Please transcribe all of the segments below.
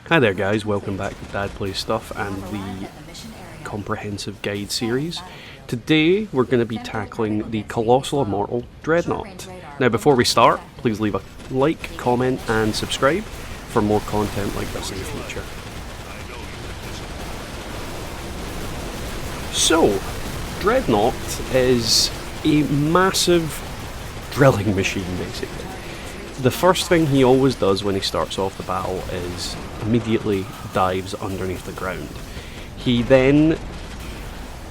Hi there guys, welcome back to Dad Plays Stuff and the comprehensive guide series. Today we're going to be tackling the colossal immortal Dreadnought. Now before we start, please leave a like, comment and subscribe for more content like this in the future. So, Dreadnought is a massive drilling machine basically. The first thing he always does when he starts off the battle is immediately dives underneath the ground. He then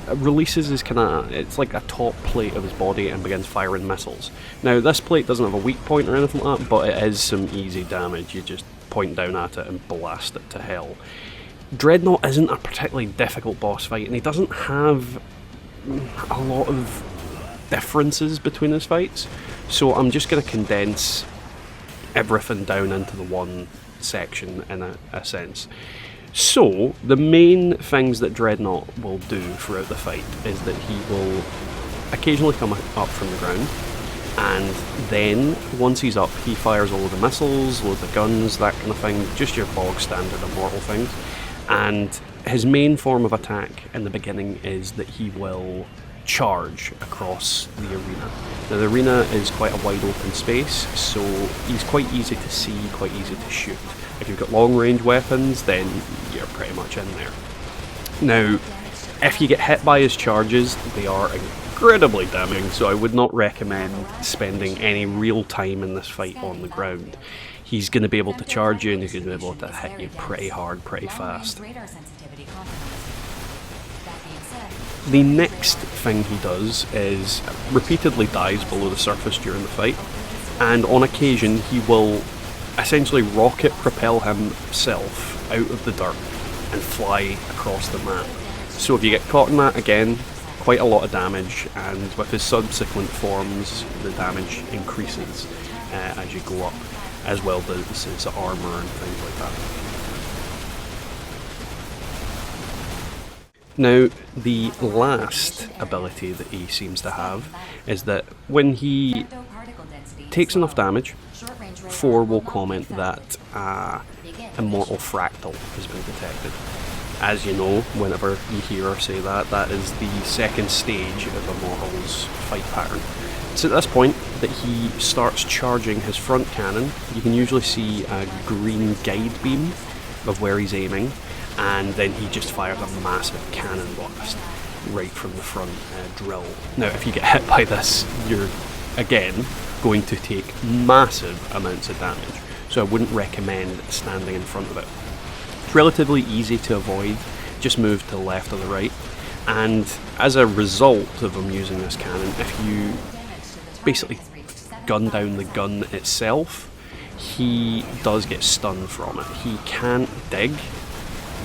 releases his it's like a top plate of his body and begins firing missiles. Now this plate doesn't have a weak point or anything like that, but it is some easy damage. You just point down at it and blast it to hell. Dreadnought isn't a particularly difficult boss fight, and he doesn't have a lot of differences between his fights, so I'm just going to condense everything down into the one section in a sense. So, the main things that Dreadnought will do throughout the fight is that he will occasionally come up from the ground, and then, once he's up, he fires all of the missiles, loads of guns, that kind of thing, just your bog standard immortal things. And his main form of attack in the beginning is that he will charge across the arena. Now the arena is quite a wide open space, so he's quite easy to see, quite easy to shoot. If you've got long range weapons, then you're pretty much in there. Now, if you get hit by his charges, they are incredibly damaging, so I would not recommend spending any real time in this fight on the ground. He's going to be able to charge you and he's going to be able to hit you pretty hard, pretty fast. The next thing he does is repeatedly dives below the surface during the fight, and on occasion he will essentially rocket propel himself out of the dirt and fly across the map. So if you get caught in that, again, quite a lot of damage, and with his subsequent forms the damage increases as you go up, as well as his armour and things like that. Now, the last ability that he seems to have is that when he takes enough damage, 4 will comment that immortal fractal has been detected. As you know, whenever you hear or say that, that is the second stage of Immortal's fight pattern. It's at this point that he starts charging his front cannon. You can usually see a green guide beam of where he's aiming, and then he just fires a massive cannon blast right from the front drill. Now if you get hit by this, you're again going to take massive amounts of damage, so I wouldn't recommend standing in front of it. It's relatively easy to avoid, just move to the left or the right, and as a result of him using this cannon, if you basically gun down the gun itself, he does get stunned from it. He can't dig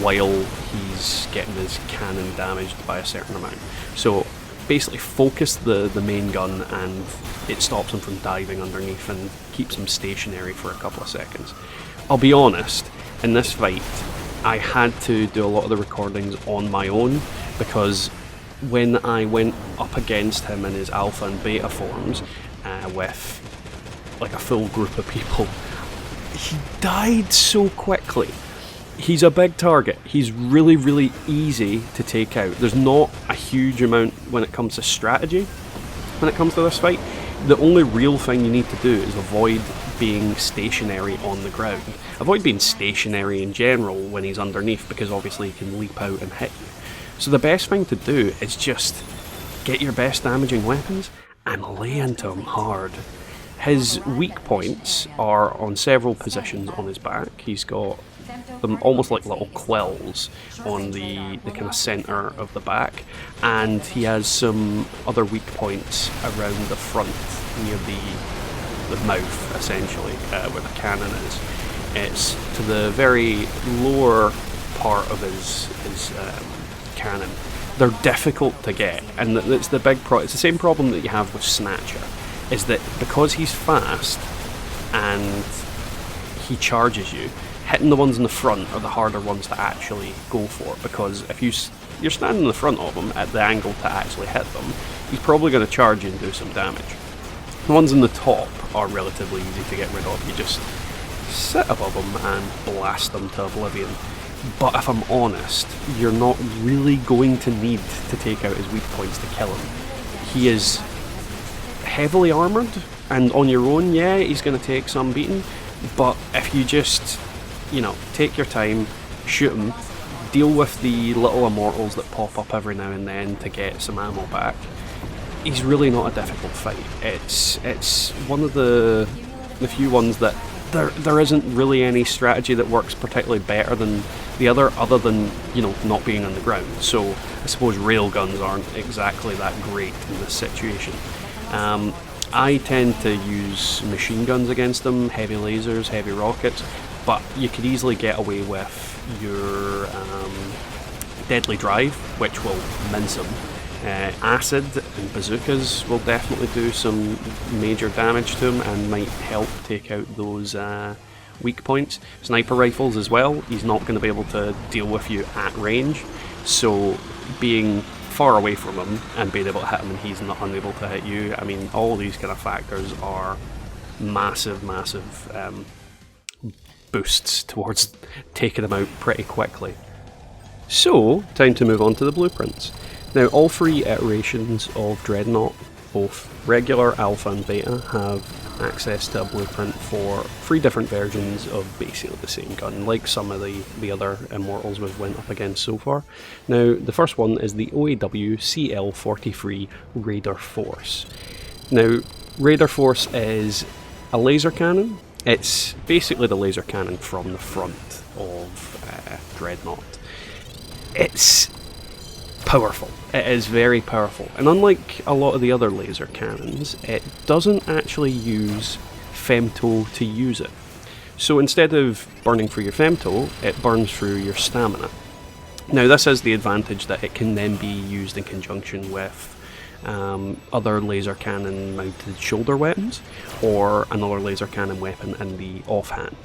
while he's getting his cannon damaged by a certain amount. So basically focus the main gun and it stops him from diving underneath and keeps him stationary for a couple of seconds. I'll be honest, in this fight I had to do a lot of the recordings on my own, because when I went up against him in his alpha and beta forms with like a full group of people, he died so quickly. He's a big target. He's really easy to take out. There's not a huge amount when it comes to strategy when it comes to this fight. The only real thing you need to do is avoid being stationary on the ground. Avoid being stationary in general when he's underneath, because obviously he can leap out and hit you. So the best thing to do is just get your best damaging weapons and lay into him hard. His weak points are on several positions on his back. He's got them almost like little quills on the kind of centre of the back, and he has some other weak points around the front near the mouth, essentially, where the cannon is. It's to the very lower part of his cannon. They're difficult to get, and it's the big it's the same problem that you have with Snatcher, is that because he's fast and he charges you, hitting the ones in the front are the harder ones to actually go for, because if you're standing in the front of him at the angle to actually hit them, he's probably going to charge you and do some damage. The ones in the top are relatively easy to get rid of. You just sit above him and blast them to oblivion. But if I'm honest, you're not really going to need to take out his weak points to kill him. He is heavily armoured, and on your own, yeah, he's going to take some beating, but if you just, you know, take your time, shoot him, deal with the little immortals that pop up every now and then to get some ammo back, he's really not a difficult fight. It's one of the few ones that there isn't really any strategy that works particularly better than the other than, you know, not being on the ground. So I suppose railguns aren't exactly that great in this situation. I tend to use machine guns against them, heavy lasers, heavy rockets, but you could easily get away with your deadly drive, which will mince them. Acid and bazookas will definitely do some major damage to him and might help take out those weak points. Sniper rifles as well, he's not going to be able to deal with you at range, so being far away from him and being able to hit him and he's not unable to hit you, I mean, all these kind of factors are massive boosts towards taking him out pretty quickly. So, time to move on to the blueprints. Now, all three iterations of Dreadnought, both regular, alpha and beta, have access to a blueprint for 3 different versions of basically the same gun, like some of the other immortals we've went up against so far. Now, the first one is the OAW CL43 Raider Force. Now, Raider Force is a laser cannon. It's basically the laser cannon from the front of Dreadnought. It's powerful. It is very powerful, and unlike a lot of the other laser cannons, it doesn't actually use femto to use it. So instead of burning through your femto, it burns through your stamina. Now this has the advantage that it can then be used in conjunction with other laser cannon mounted shoulder weapons or another laser cannon weapon in the offhand.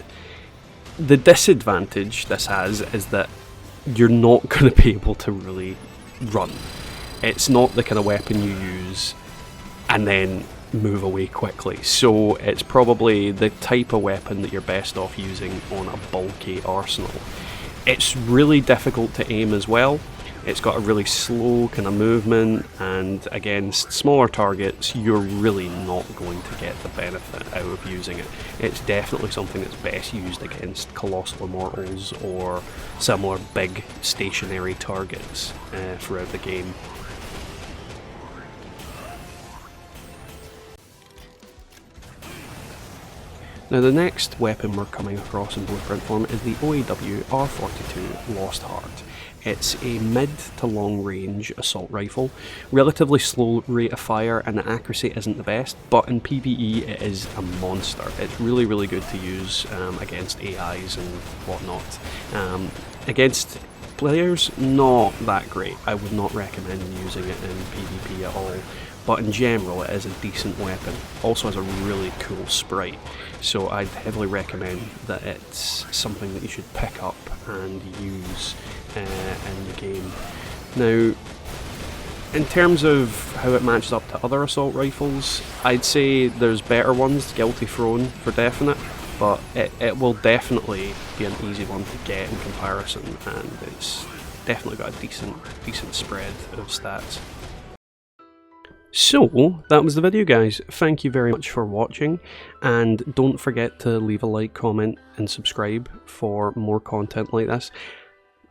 The disadvantage this has is that you're not going to be able to really run. It's not the kind of weapon you use and then move away quickly, so it's probably the type of weapon that you're best off using on a bulky arsenal. It's really difficult to aim as well. It's got a really slow kind of movement, and against smaller targets you're really not going to get the benefit out of using it. It's definitely something that's best used against colossal immortals or similar big stationary targets throughout the game. Now the next weapon we're coming across in blueprint form is the OAW R42 Lost Heart. It's a mid to long range assault rifle, relatively slow rate of fire and the accuracy isn't the best, but in PvE it is a monster. It's really good to use against AIs and whatnot. Against players, not that great. I would not recommend using it in PvP at all, but in general it is a decent weapon. Also has a really cool sprite, so I'd heavily recommend that it's something that you should pick up and use in the game. Now, in terms of how it matches up to other assault rifles, I'd say there's better ones, Guilty Throne for definite, but it will definitely be an easy one to get in comparison, and it's definitely got a decent spread of stats. So, that was the video guys. Thank you very much for watching, and don't forget to leave a like, comment and subscribe for more content like this.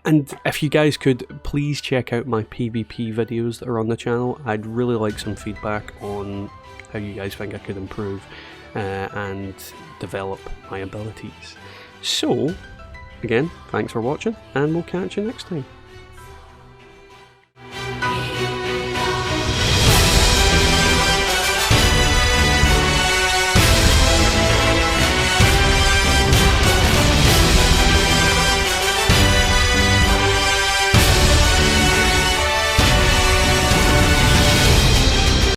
And if you guys could, please check out my PvP videos that are on the channel. I'd really like some feedback on how you guys think I could improve and develop my abilities. So, again, thanks for watching, and we'll catch you next time.